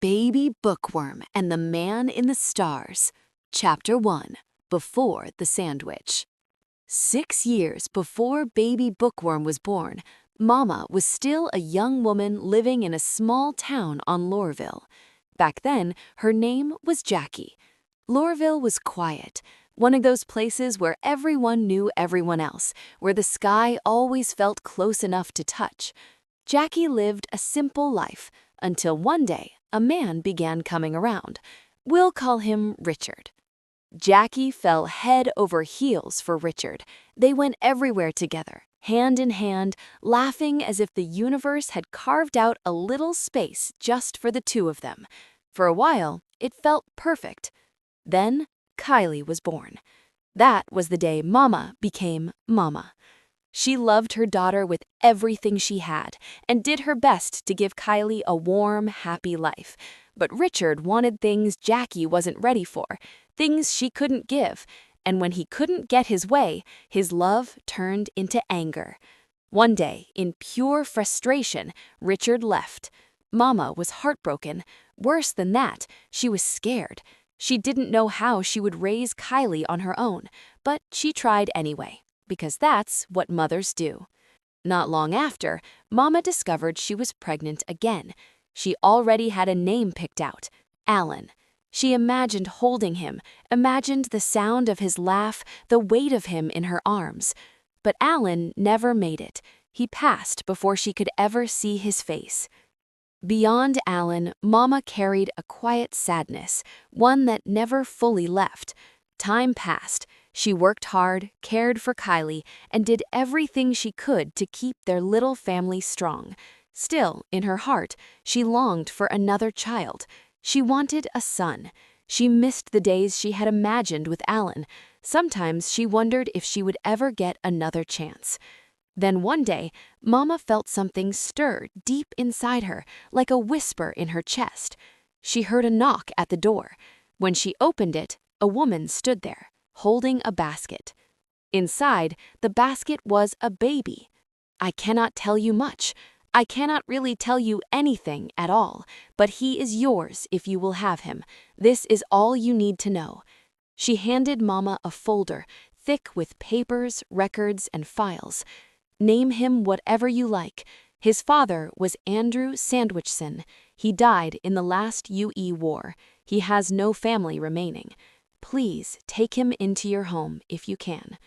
Baby Bookworm and the Man in the Stars. Chapter 1. Before the Sandwich. 6 years before Baby Bookworm was born, Mama was still a young woman living in a small town on Lorville. Back then, her name was Jackie. Lorville was quiet, one of those places where everyone knew everyone else, where the sky always felt close enough to touch. Jackie lived a simple life until one day a man began coming around. We'll call him Richard. Jackie fell head over heels for Richard. They went everywhere together, hand in hand, laughing as if the universe had carved out a little space just for the two of them. For a while, it felt perfect. Then, Kylie was born. That was the day Mama became Mama. She loved her daughter with everything she had and did her best to give Kylie a warm, happy life. But Richard wanted things Jackie wasn't ready for, things she couldn't give, and when he couldn't get his way, his love turned into anger. One day, in pure frustration, Richard left. Mama was heartbroken. Worse than that, she was scared. She didn't know how she would raise Kylie on her own, but she tried anyway, because that's what mothers do. Not long after, Mama discovered she was pregnant again. She already had a name picked out, Alan. She imagined holding him, imagined the sound of his laugh, the weight of him in her arms. But Alan never made it. He passed before she could ever see his face. Beyond Alan, Mama carried a quiet sadness, one that never fully left. Time passed. She worked hard, cared for Kylie, and did everything she could to keep their little family strong. Still, in her heart, she longed for another child. She wanted a son. She missed the days she had imagined with Alan. Sometimes she wondered if she would ever get another chance. Then one day, Mama felt something stir deep inside her, like a whisper in her chest. She heard a knock at the door. When she opened it, a woman stood there, holding a basket. Inside, the basket was a baby. I cannot tell you much. I cannot really tell you anything at all, but he is yours if you will have him. This is all you need to know. She handed Mama a folder, thick with papers, records, and files. Name him whatever you like. His father was Andrew Sandwichson. He died in the last UE war. He has no family remaining. Please take him into your home if you can.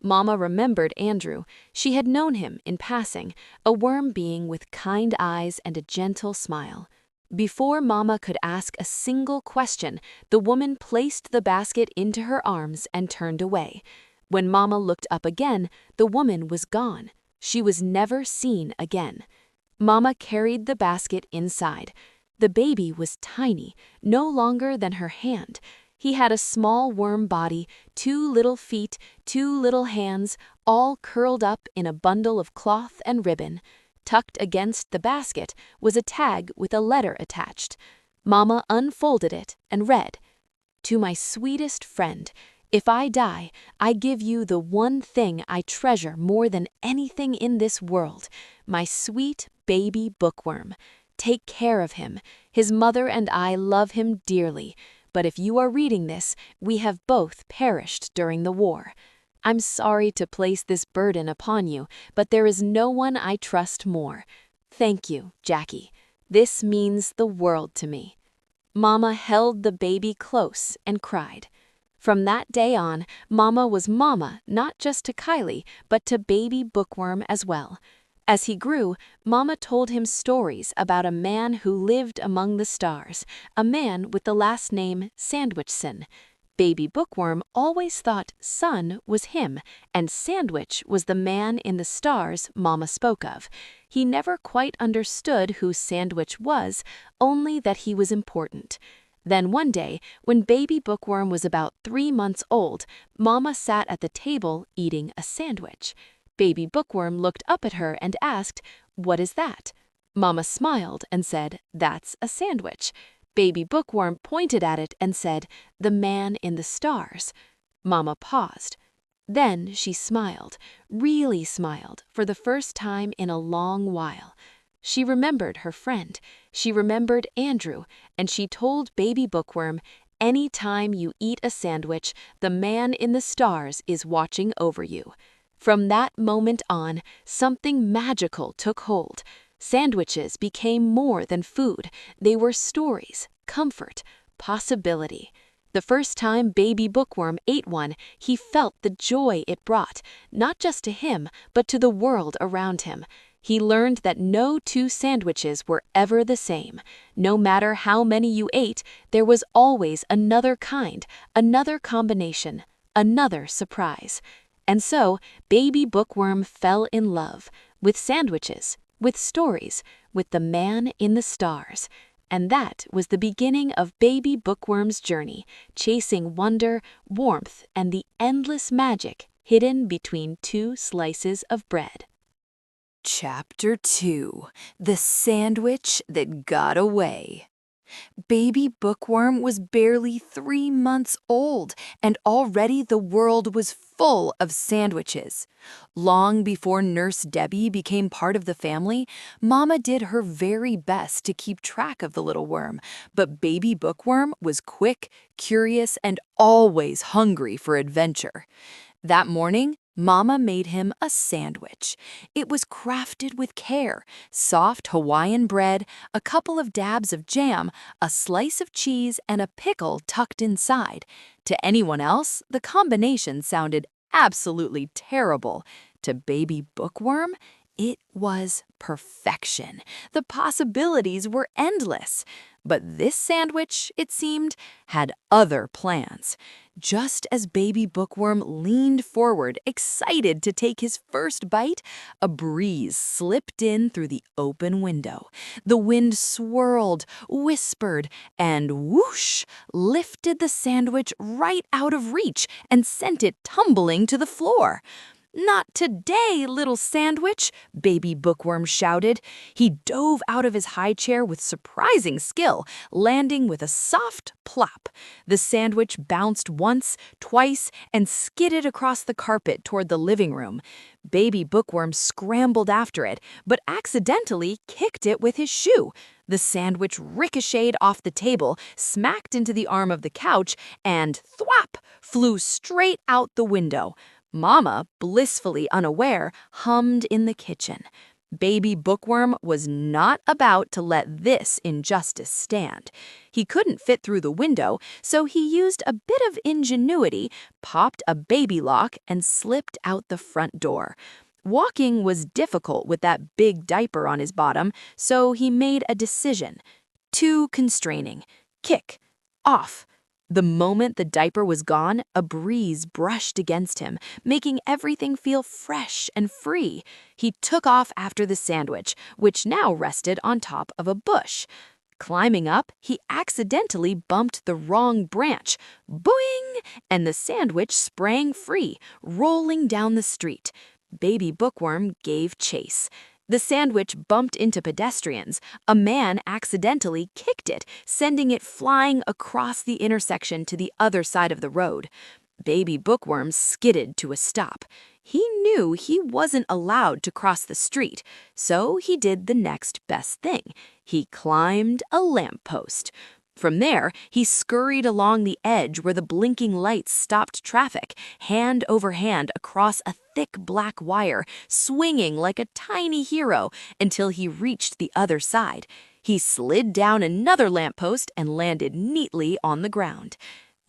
Mama remembered Andrew. She had known him in passing, a worm being with kind eyes and a gentle smile. Before Mama could ask a single question, the woman placed the basket into her arms and turned away. When Mama looked up again, the woman was gone. She was never seen again. Mama carried the basket inside. The baby was tiny, no longer than her hand. He had a small worm body, 2 little feet, 2 little hands, all curled up in a bundle of cloth and ribbon. Tucked against the basket was a tag with a letter attached. Mama unfolded it and read, "To my sweetest friend, if I die, I give you the one thing I treasure more than anything in this world, my sweet baby bookworm. Take care of him. His mother and I love him dearly. But if you are reading this, we have both perished during the war. I'm sorry to place this burden upon you, but there is no one I trust more. Thank you, Jackie. This means the world to me." Mama held the baby close and cried. From that day on, Mama was Mama not just to Kylie, but to Baby Bookworm as well. As he grew, Mama told him stories about a man who lived among the stars, a man with the last name Sandwichson. Baby Bookworm always thought Son was him, and Sandwich was the man in the stars Mama spoke of. He never quite understood who Sandwich was, only that he was important. Then one day, when Baby Bookworm was about 3 months old, Mama sat at the table eating a sandwich. Baby Bookworm looked up at her and asked, "What is that?" Mama smiled and said, "That's a sandwich." Baby Bookworm pointed at it and said, "The man in the stars." Mama paused. Then she smiled, really smiled, for the first time in a long while. She remembered her friend. She remembered Andrew, and she told Baby Bookworm, "Any time you eat a sandwich, the man in the stars is watching over you." From that moment on, something magical took hold. Sandwiches became more than food. They were stories, comfort, possibility. The first time Baby Bookworm ate one, he felt the joy it brought, not just to him, but to the world around him. He learned that no two sandwiches were ever the same. No matter how many you ate, there was always another kind, another combination, another surprise. And so, Baby Bookworm fell in love with sandwiches, with stories, with the man in the stars. And that was the beginning of Baby Bookworm's journey, chasing wonder, warmth, and the endless magic hidden between two slices of bread. Chapter 2: The Sandwich That Got Away. Baby Bookworm was barely 3 months old, and already the world was full of sandwiches. Long before Nurse Debbie became part of the family, Mama did her very best to keep track of the little worm, but Baby Bookworm was quick, curious, and always hungry for adventure. That morning, Mama made him a sandwich. It was crafted with care: soft Hawaiian bread, a couple of dabs of jam, a slice of cheese, and a pickle tucked inside. To anyone else, the combination sounded absolutely terrible. To Baby Bookworm, it was perfection. The possibilities were endless. But this sandwich, it seemed, had other plans. Just as Baby Bookworm leaned forward, excited to take his first bite, a breeze slipped in through the open window. The wind swirled, whispered, and whoosh, lifted the sandwich right out of reach and sent it tumbling to the floor. "Not today, little sandwich," Baby Bookworm shouted. He dove out of his high chair with surprising skill, landing with a soft plop. The sandwich bounced once, twice, and skidded across the carpet toward the living room. Baby Bookworm scrambled after it, but accidentally kicked it with his shoe. The sandwich ricocheted off the table, smacked into the arm of the couch, and thwap, flew straight out the window. Mama, blissfully unaware, hummed in the kitchen. Baby Bookworm was not about to let this injustice stand. He couldn't fit through the window, so he used a bit of ingenuity, popped a baby lock, and slipped out the front door. Walking was difficult with that big diaper on his bottom, so he made a decision. Too constraining. Kick. Off. The moment the diaper was gone, a breeze brushed against him, making everything feel fresh and free. He took off after the sandwich, which now rested on top of a bush. Climbing up, he accidentally bumped the wrong branch. Boing! And the sandwich sprang free, rolling down the street. Baby Bookworm gave chase. The sandwich bumped into pedestrians. A man accidentally kicked it, sending it flying across the intersection to the other side of the road. Baby Bookworm skidded to a stop. He knew he wasn't allowed to cross the street, so he did the next best thing. He climbed a lamppost. From there, he scurried along the edge where the blinking lights stopped traffic, hand over hand across a thick black wire, swinging like a tiny hero until he reached the other side. He slid down another lamppost and landed neatly on the ground.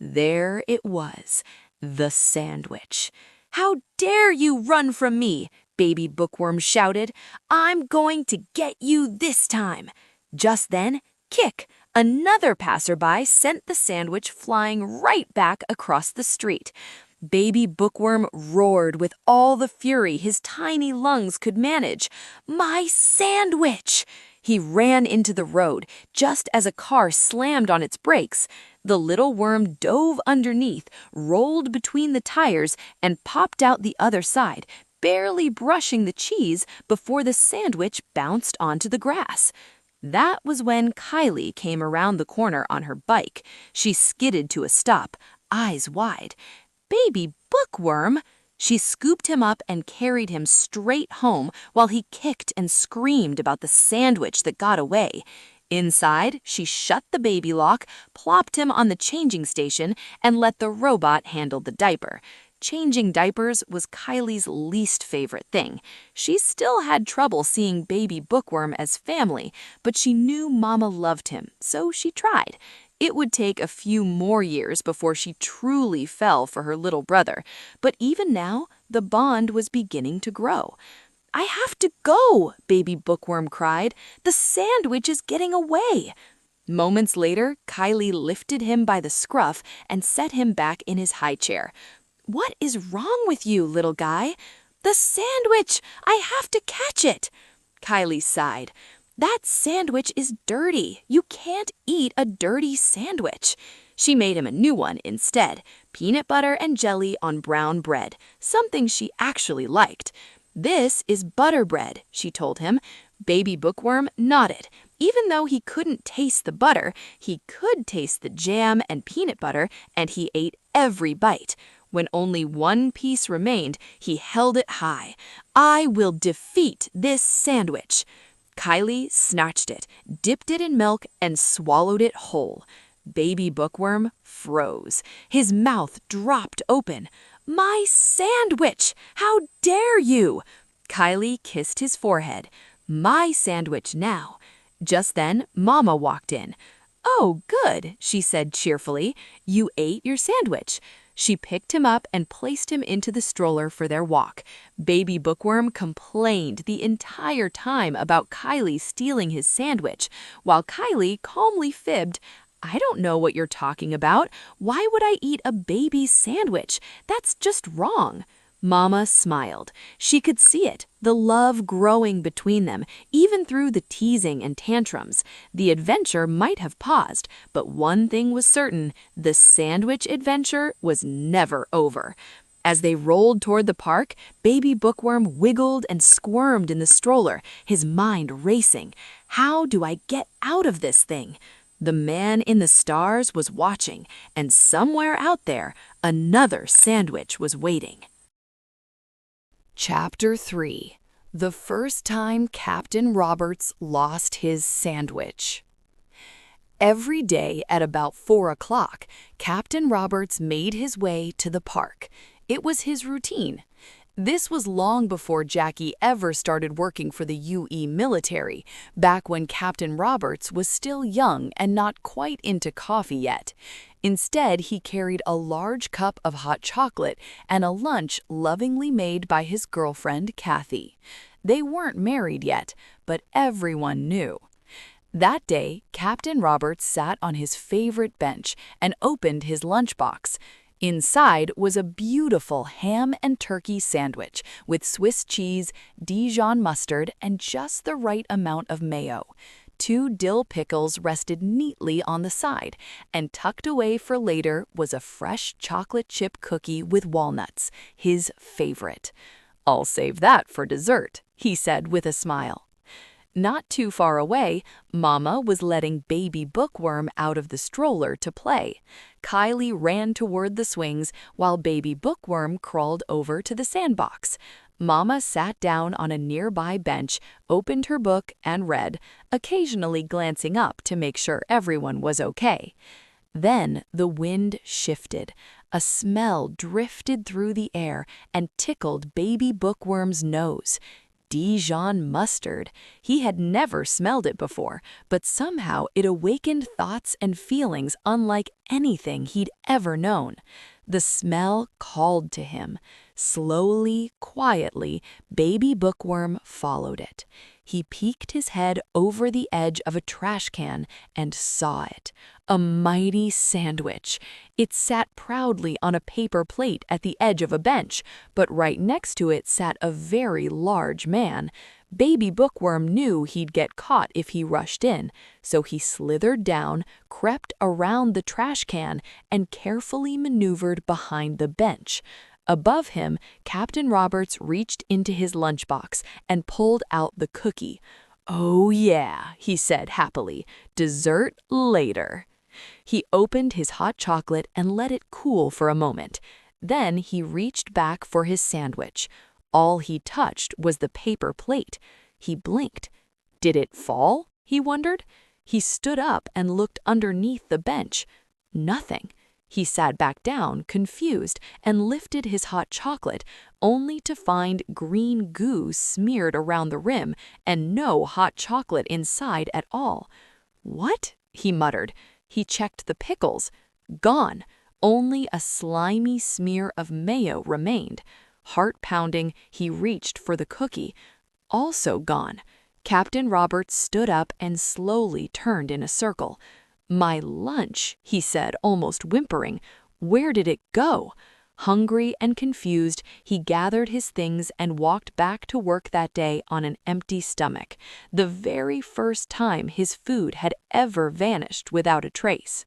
There it was, the sandwich. "How dare you run from me?" Baby Bookworm shouted. "I'm going to get you this time." Just then, kick! Another passerby sent the sandwich flying right back across the street. Baby Bookworm roared with all the fury his tiny lungs could manage. "My sandwich!" He ran into the road just as a car slammed on its brakes. The little worm dove underneath, rolled between the tires, and popped out the other side, barely brushing the cheese before the sandwich bounced onto the grass. That was when Kylie came around the corner on her bike. She skidded to a stop, eyes wide. "Baby Bookworm!" She scooped him up and carried him straight home while he kicked and screamed about the sandwich that got away. Inside, she shut the baby lock, plopped him on the changing station, and let the robot handle the diaper. Changing diapers was Kylie's least favorite thing. She still had trouble seeing baby Bookworm as family, but she knew Mama loved him, so she tried. It would take a few more years before she truly fell for her little brother, but even now, the bond was beginning to grow. "I have to go," baby Bookworm cried. "The sandwich is getting away." Moments later, Kylie lifted him by the scruff and set him back in his high chair. "What is wrong with you, little guy?" "The sandwich! I have to catch it!" Kylie sighed. "That sandwich is dirty. You can't eat a dirty sandwich." She made him a new one instead, peanut butter and jelly on brown bread, something she actually liked. "This is butter bread," she told him. Baby Bookworm nodded. Even though he couldn't taste the butter, he could taste the jam and peanut butter, and he ate every bite. When only one piece remained, he held it high. "I will defeat this sandwich." Kylie snatched it, dipped it in milk, and swallowed it whole. Baby Bookworm froze. His mouth dropped open. "My sandwich! How dare you!" Kylie kissed his forehead. "My sandwich now." Just then, Mama walked in. "Oh, good," she said cheerfully. "You ate your sandwich." She picked him up and placed him into the stroller for their walk. Baby Bookworm complained the entire time about Kylie stealing his sandwich, while Kylie calmly fibbed, "I don't know what you're talking about. Why would I eat a baby's sandwich? That's just wrong." Mama smiled. She could see it, the love growing between them, even through the teasing and tantrums. The adventure might have paused, but one thing was certain, the sandwich adventure was never over. As they rolled toward the park, Baby Bookworm wiggled and squirmed in the stroller, his mind racing. "How do I get out of this thing?" The man in the stars was watching, and somewhere out there, another sandwich was waiting. Chapter 3. The First Time Captain Roberts Lost His Sandwich. Every day at about 4 o'clock, Captain Roberts made his way to the park. It was his routine. This was long before Jackie ever started working for the UE military, back when Captain Roberts was still young and not quite into coffee yet. Instead, he carried a large cup of hot chocolate and a lunch lovingly made by his girlfriend, Kathy. They weren't married yet, but everyone knew. That day, Captain Roberts sat on his favorite bench and opened his lunchbox. Inside was a beautiful ham and turkey sandwich with Swiss cheese, Dijon mustard, and just the right amount of mayo. 2 dill pickles rested neatly on the side, and tucked away for later was a fresh chocolate chip cookie with walnuts, his favorite. "I'll save that for dessert," he said with a smile. Not too far away, Mama was letting Baby Bookworm out of the stroller to play. Kylie ran toward the swings while Baby Bookworm crawled over to the sandbox. Mama sat down on a nearby bench, opened her book, and read, occasionally glancing up to make sure everyone was okay. Then the wind shifted. A smell drifted through the air and tickled Baby Bookworm's nose. Dijon mustard. He had never smelled it before, but somehow it awakened thoughts and feelings unlike anything he'd ever known. The smell called to him. Slowly, quietly, Baby Bookworm followed it. He peeked his head over the edge of a trash can and saw it. A mighty sandwich. It sat proudly on a paper plate at the edge of a bench, but right next to it sat a very large man. Baby Bookworm knew he'd get caught if he rushed in, so he slithered down, crept around the trash can, and carefully maneuvered behind the bench. Above him, Captain Roberts reached into his lunchbox and pulled out the cookie. "Oh yeah," he said happily, "dessert later." He opened his hot chocolate and let it cool for a moment. Then he reached back for his sandwich. All he touched was the paper plate. He blinked. Did it fall? He wondered. He stood up and looked underneath the bench. Nothing. He sat back down, confused, and lifted his hot chocolate, only to find green goo smeared around the rim and no hot chocolate inside at all. "What?" he muttered. He checked the pickles. Gone. Only a slimy smear of mayo remained. Heart pounding, he reached for the cookie. Also gone. Captain Roberts stood up and slowly turned in a circle. "My lunch," he said, almost whimpering. "Where did it go?" Hungry and confused, he gathered his things and walked back to work that day on an empty stomach, the very first time his food had ever vanished without a trace.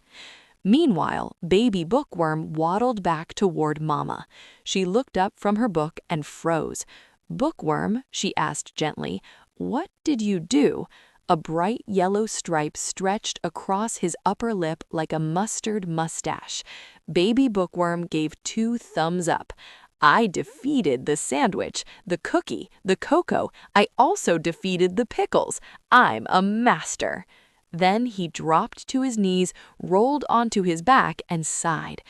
Meanwhile, baby Bookworm waddled back toward Mama. She looked up from her book and froze. "Bookworm," she asked gently, "what did you do?" A bright yellow stripe stretched across his upper lip like a mustard mustache. Baby Bookworm gave 2 thumbs up. "I defeated the sandwich, the cookie, the cocoa. I also defeated the pickles. I'm a master." Then he dropped to his knees, rolled onto his back, and sighed.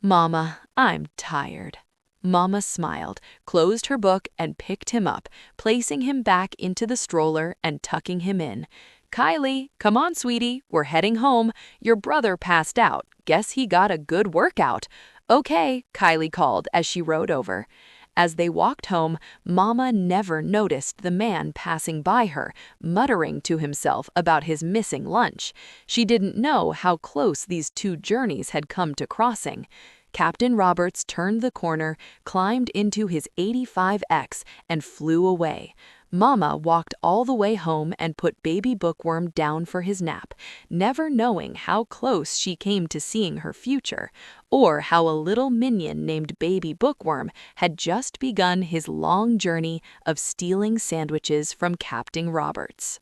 "Mama, I'm tired." Mama smiled, closed her book, and picked him up, placing him back into the stroller and tucking him in. "Kylie, come on, sweetie, we're heading home. Your brother passed out. Guess he got a good workout." "Okay," Kylie called as she rode over. As they walked home, Mama never noticed the man passing by her, muttering to himself about his missing lunch. She didn't know how close these 2 journeys had come to crossing. Captain Roberts turned the corner, climbed into his 85X, and flew away. Mama walked all the way home and put baby Bookworm down for his nap, never knowing how close she came to seeing her future, or how a little minion named baby Bookworm had just begun his long journey of stealing sandwiches from Captain Roberts.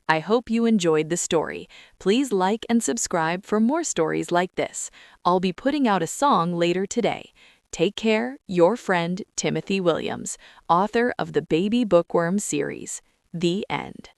I hope you enjoyed the story. Please like and subscribe for more stories like this. I'll be putting out a song later today. Take care, your friend Timothy Williams, author of the Baby Bookworm series. The end.